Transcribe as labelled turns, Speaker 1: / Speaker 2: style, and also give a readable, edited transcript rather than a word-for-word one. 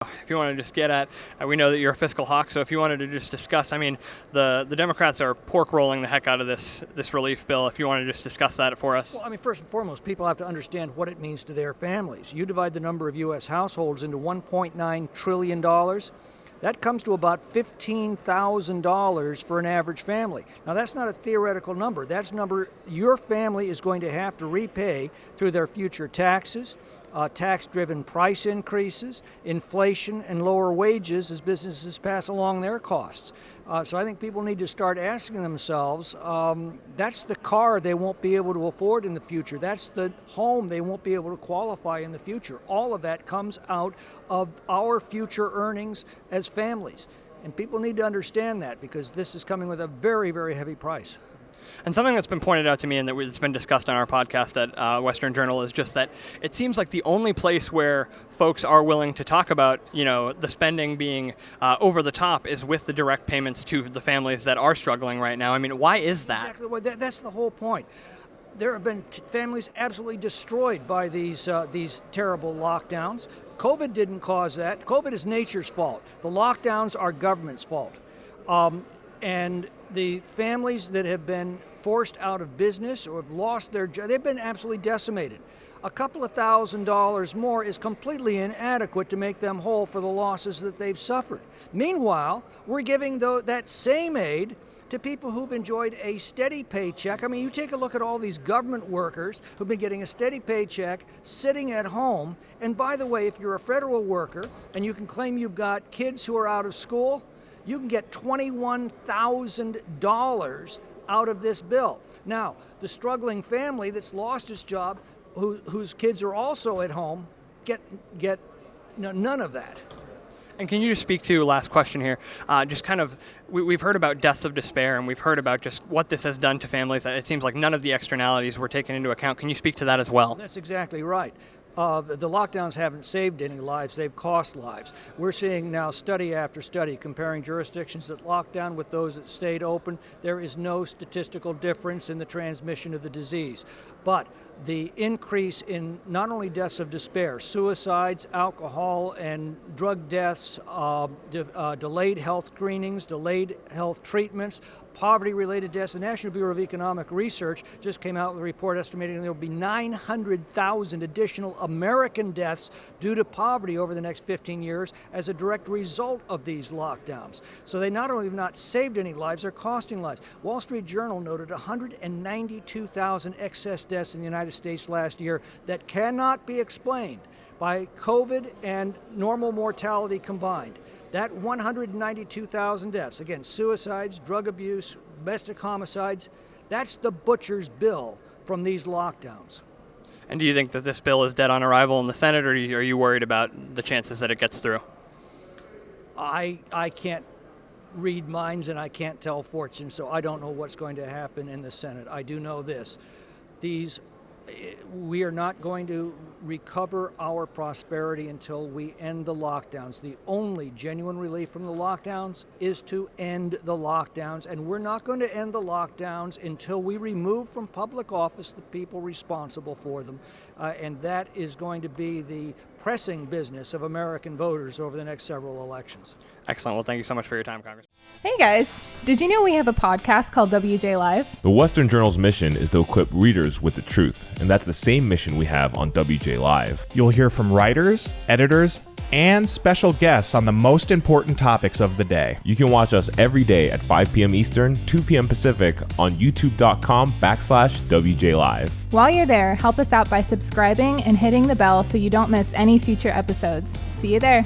Speaker 1: If you want to just get at, we know that you're a fiscal hawk, so if you wanted to just discuss, the Democrats are pork rolling the heck out of this relief bill. If you want to just discuss that for us.
Speaker 2: Well, first and foremost, people have to understand what it means to their families. You divide the number of U.S. households into $1.9 trillion. That comes to about $15,000 for an average family. Now, that's not a theoretical number. That's a number your family is going to have to repay through their future taxes, tax-driven price increases, inflation, and lower wages as businesses pass along their costs. So I think people need to start asking themselves, that's the car they won't be able to afford in the future. That's the home they won't be able to qualify in the future. All of that comes out of our future earnings as families. And people need to understand that because this is coming with a very, very heavy price.
Speaker 1: And something that's been pointed out to me and that's been discussed on our podcast at Western Journal is just that it seems like the only place where folks are willing to talk about, the spending being over the top is with the direct payments to the families that are struggling right now. Why is that?
Speaker 2: Exactly. Well, that's the whole point. There have been families absolutely destroyed by these terrible lockdowns. COVID didn't cause that. COVID is nature's fault. The lockdowns are government's fault. And the families that have been forced out of business or have lost their job, they've been absolutely decimated. A couple of $1,000s more is completely inadequate to make them whole for the losses that they've suffered. Meanwhile, we're giving that same aid to people who've enjoyed a steady paycheck. You take a look at all these government workers who've been getting a steady paycheck, sitting at home. And by the way, if you're a federal worker and you can claim you've got kids who are out of school, you can get $21,000 out of this bill. Now, the struggling family that's lost its job, whose kids are also at home, get none of that.
Speaker 1: And can you just speak to, last question here, we've heard about deaths of despair and we've heard about just what this has done to families. It seems like none of the externalities were taken into account. Can you speak to that as well?
Speaker 2: That's exactly right. The lockdowns haven't saved any lives, they've cost lives. We're seeing now study after study comparing jurisdictions that locked down with those that stayed open. There is no statistical difference in the transmission of the disease. But the increase in not only deaths of despair, suicides, alcohol and drug deaths, delayed health screenings, delayed health treatments, poverty-related deaths. The National Bureau of Economic Research just came out with a report estimating there will be 900,000 additional American deaths due to poverty over the next 15 years as a direct result of these lockdowns. So they not only have not saved any lives, they're costing lives. Wall Street Journal noted 192,000 excess deaths in the United States last year that cannot be explained by COVID and normal mortality combined. That 192,000 deaths, again, suicides, drug abuse, domestic homicides, that's the butcher's bill from these lockdowns.
Speaker 1: And do you think that this bill is dead on arrival in the Senate, or are you worried about the chances that it gets through?
Speaker 2: I can't read minds and I can't tell fortunes, so I don't know what's going to happen in the Senate. I do know this. We are not going to recover our prosperity until we end the lockdowns. The only genuine relief from the lockdowns is to end the lockdowns, and we're not going to end the lockdowns until we remove from public office the people responsible for them, and that is going to be the pressing business of American voters over the next several elections.
Speaker 1: Excellent. Well, thank you so much for your time, Congressman.
Speaker 3: Hey guys, did you know we have a podcast called WJ Live?
Speaker 4: The Western Journal's mission is to equip readers with the truth, and that's the same mission we have on WJ Live.
Speaker 5: You'll hear from writers, editors, and special guests on the most important topics of the day.
Speaker 4: You can watch us every day at 5 p.m. Eastern, 2 p.m. Pacific on youtube.com/WJ Live.
Speaker 3: While you're there, help us out by subscribing and hitting the bell so you don't miss any future episodes. See you there.